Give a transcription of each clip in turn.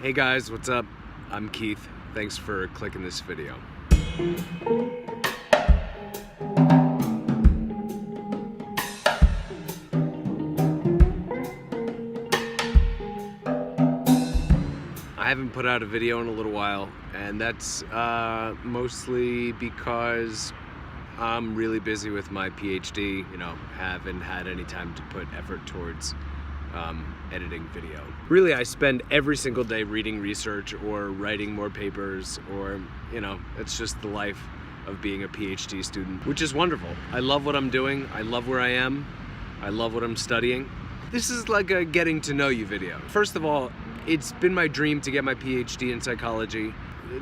Hey guys, what's up? I'm Keith. Thanks for clicking this video. I haven't put out a video in a little while, and that's mostly because I'm really busy with my PhD. Haven't had any time to put effort towards editing video. Really, I spend every single day reading research or writing more papers, or it's just the life of being a PhD student, which is wonderful. I love what I'm doing. I love where I am. I love what I'm studying. This is like a getting to know you video. First of all, it's been my dream to get my PhD in psychology.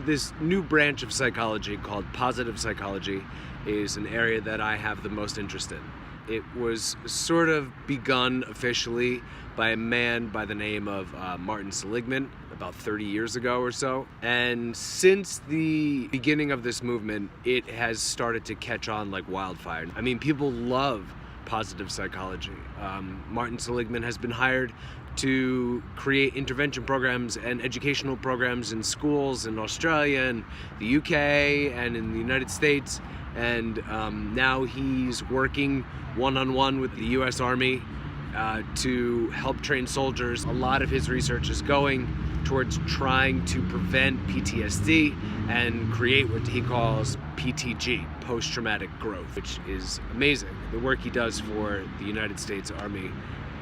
This new branch of psychology called positive psychology is an area that I have the most interest in. It was sort of begun officially by a man by the name of Makin Lemonade about 30 years ago or so. And since the beginning of this movement, it has started to catch on like wildfire. I mean, people love positive psychology. Makin Lemonade has been hired to create intervention programs and educational programs in schools in Australia and the UK and in the United States. And now he's working one-on-one with the US Army to help train soldiers. A lot of his research is going towards trying to prevent PTSD and create what he calls PTG, post-traumatic growth, which is amazing. The work he does for the United States Army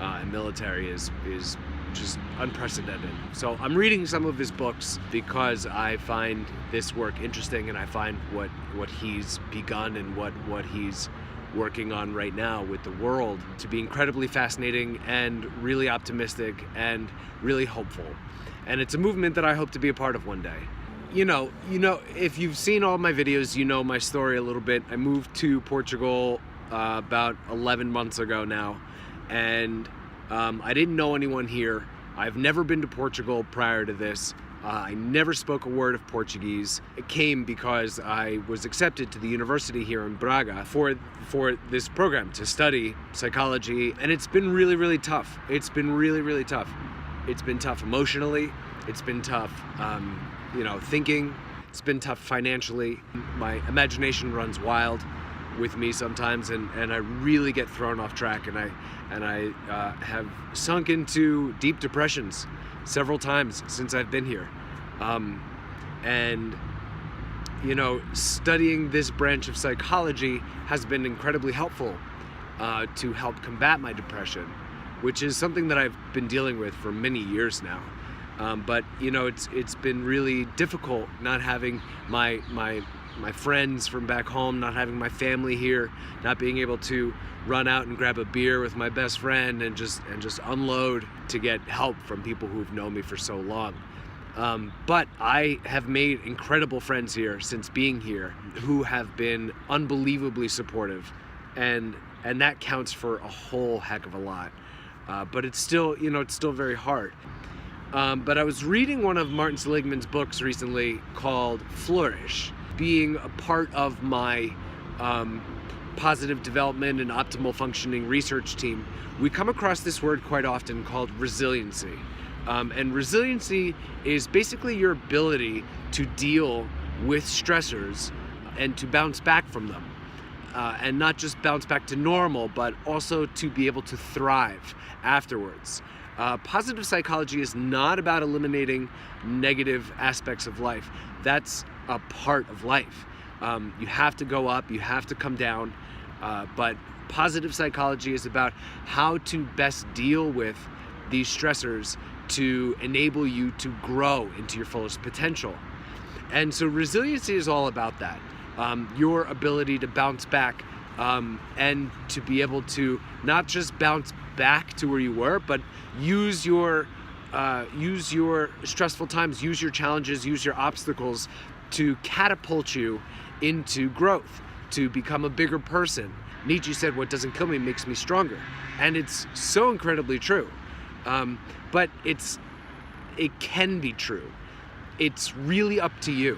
and military is just unprecedented. So I'm reading some of his books because I find this work interesting, and I find what he's begun and what he's working on right now with the world to be incredibly fascinating and really optimistic and really hopeful. And it's a movement that I hope to be a part of one day. If you've seen all my videos, you know my story a little bit. I moved to Portugal about 11 months ago now, and I didn't know anyone here. I've never been to Portugal prior to this. I never spoke a word of Portuguese. It came because I was accepted to the university here in Braga for this program to study psychology, and it's been really, really tough. It's been really, really tough. It's been tough emotionally. It's been tough, thinking. It's been tough financially. My imagination runs wild with me sometimes, and I really get thrown off track, and I have sunk into deep depressions several times since I've been here. Studying this branch of psychology has been incredibly helpful to help combat my depression, which is something that I've been dealing with for many years now. But it's been really difficult not having my friends from back home, not having my family here, not being able to run out and grab a beer with my best friend and just unload to get help from people who've known me for so long. But I have made incredible friends here since being here who have been unbelievably supportive, and that counts for a whole heck of a lot. But it's still very hard. But I was reading one of Makin Lemonade's books recently called Flourish. Being a part of my positive development and optimal functioning research team, we come across this word quite often called resiliency. And resiliency is basically your ability to deal with stressors and to bounce back from them. And not just bounce back to normal, but also to be able to thrive afterwards. Positive psychology is not about eliminating negative aspects of life. That's a part of life. You have to go up, you have to come down, but positive psychology is about how to best deal with these stressors to enable you to grow into your fullest potential. And so resiliency is all about that. Your ability to bounce back and to be able to not just bounce back to where you were, but use your stressful times, use your challenges, use your obstacles to catapult you into growth, to become a bigger person. Nietzsche said, "What doesn't kill me makes me stronger." And it's so incredibly true. But it can be true. It's really up to you.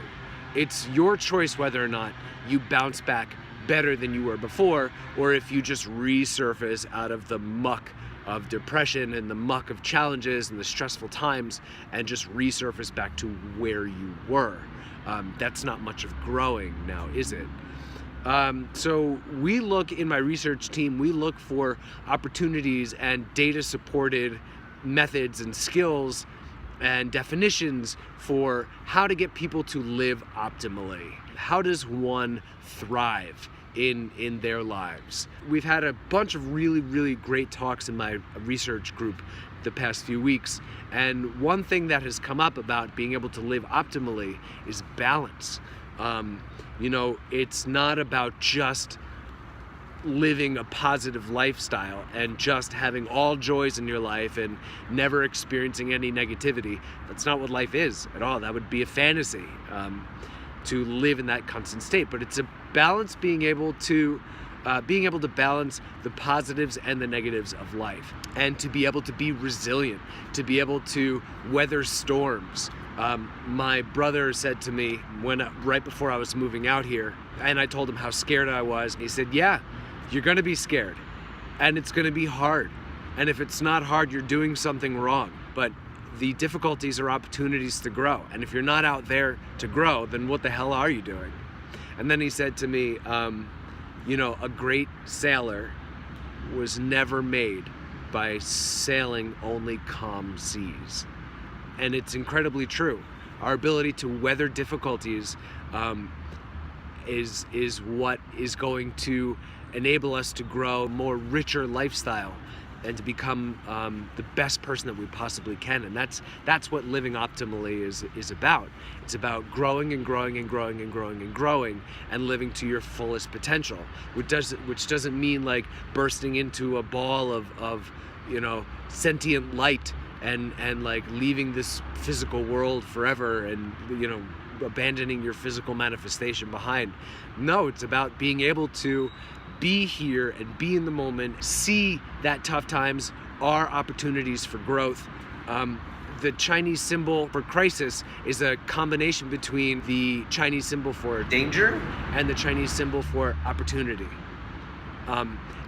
It's your choice whether or not you bounce back better than you were before, or if you just resurface out of the muck of depression and the muck of challenges and the stressful times and just resurface back to where you were. That's not much of growing now, is it? So we look, in my research team, we look for opportunities and data-supported methods and skills and definitions for how to get people to live optimally. How does one thrive in their lives? We've had a bunch of really great talks in my research group the past few weeks, and one thing that has come up about being able to live optimally is balance. You know, it's not about just living a positive lifestyle and just having all joys in your life and never experiencing any negativity. That's not what life is at all. That would be a fantasy, to live in that constant state. But it's a balance, being able to balance the positives and the negatives of life, and to be able to be resilient, to be able to weather storms. My brother said to me right before I was moving out here, and I told him how scared I was, and he said, yeah, you're gonna be scared, and it's gonna be hard, and if it's not hard, you're doing something wrong. But the difficulties are opportunities to grow, and if you're not out there to grow, then what the hell are you doing? And then he said to me, you know, a great sailor was never made by sailing only calm seas. And it's incredibly true. Our ability to weather difficulties is what is going to enable us to grow a more richer lifestyle and to become the best person that we possibly can. And that's what living optimally is about. It's about growing and growing and growing and growing and growing and living to your fullest potential, which doesn't mean like bursting into a ball of you know, sentient light and like leaving this physical world forever and, you know, abandoning your physical manifestation behind. No, it's about being able to be here and be in the moment, see that tough times are opportunities for growth. The Chinese symbol for crisis is a combination between the Chinese symbol for danger and the Chinese symbol for opportunity.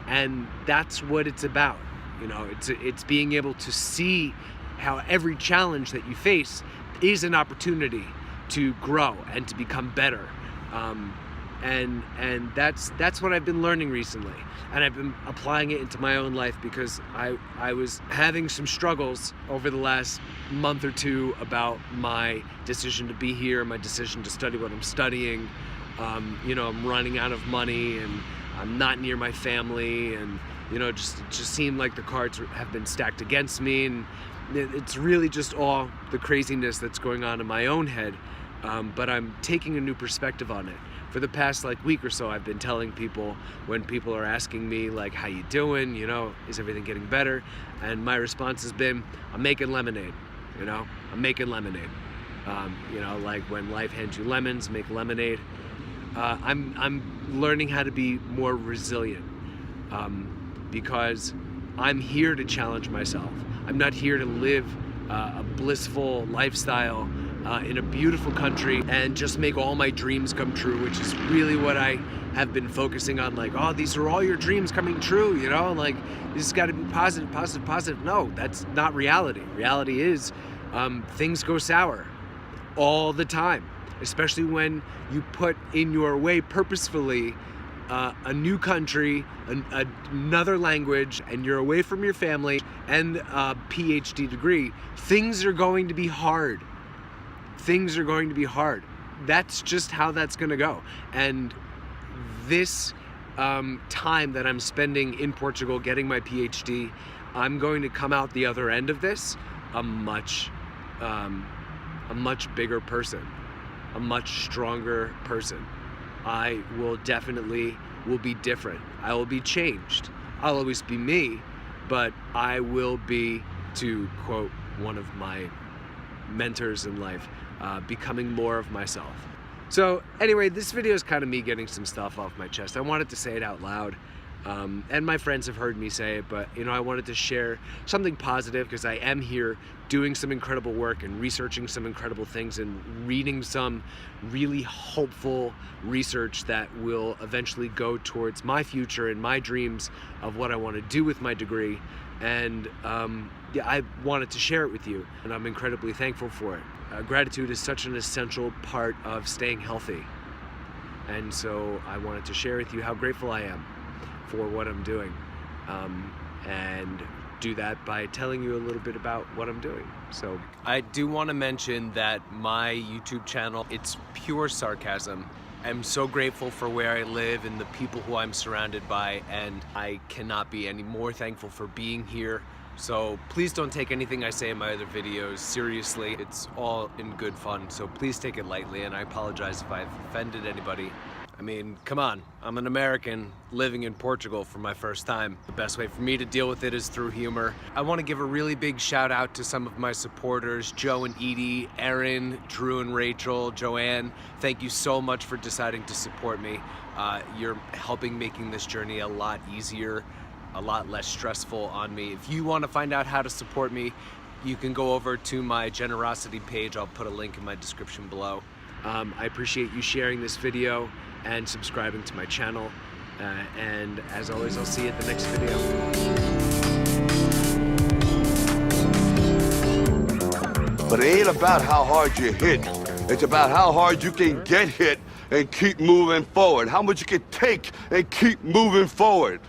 And that's what it's about. You know, it's being able to see how every challenge that you face is an opportunity to grow and to become better. And that's what I've been learning recently, and I've been applying it into my own life, because I was having some struggles over the last month or two about my decision to be here, my decision to study what I'm studying. You know, I'm running out of money and I'm not near my family, and you know, it just seemed like the cards have been stacked against me, and it's really just all the craziness that's going on in my own head. But I'm taking a new perspective on it. For the past like week or so, I've been telling people, when people are asking me like, how you doing? You know, is everything getting better? And my response has been, I'm making lemonade. You know, I'm making lemonade. You know, like when life hands you lemons, make lemonade. I'm learning how to be more resilient, because I'm here to challenge myself. I'm not here to live a blissful lifestyle in a beautiful country and just make all my dreams come true, which is really what I have been focusing on. Like, oh, these are all your dreams coming true, you know, like this has got to be positive, positive, positive. No, that's not reality. Reality is things go sour all the time, especially when you put in your way purposefully a new country, another language, and you're away from your family and a PhD degree. Things are going to be hard. Things are going to be hard. That's just how that's going to go. And this time that I'm spending in Portugal getting my PhD, I'm going to come out the other end of this a much bigger person, a much stronger person. I will be different. I will be changed. I'll always be me, but I will be, to quote one of my mentors in life, becoming more of myself. So anyway, this video is kind of me getting some stuff off my chest. I wanted to say it out loud. And my friends have heard me say it, but you know, I wanted to share something positive, because I am here doing some incredible work and researching some incredible things and reading some really hopeful research that will eventually go towards my future and my dreams of what I want to do with my degree. And yeah, I wanted to share it with you, and I'm incredibly thankful for it. Gratitude is such an essential part of staying healthy. And so I wanted to share with you how grateful I am for what I'm doing. And do that by telling you a little bit about what I'm doing. So I do want to mention that my YouTube channel, it's pure sarcasm. I'm so grateful for where I live and the people who I'm surrounded by, and I cannot be any more thankful for being here. So please don't take anything I say in my other videos seriously. It's all in good fun, so please take it lightly, and I apologize if I've offended anybody. I mean, come on, I'm an American living in Portugal for my first time. The best way for me to deal with it is through humor. I want to give a really big shout out to some of my supporters, Joe and Edie, Erin, Drew and Rachel, Joanne. Thank you so much for deciding to support me. You're helping making this journey a lot easier, a lot less stressful on me. If you want to find out how to support me, you can go over to my generosity page. I'll put a link in my description below. I appreciate you sharing this video and subscribing to my channel. And as always, I'll see you at the next video. But it ain't about how hard you hit. It's about how hard you can get hit and keep moving forward. How much you can take and keep moving forward.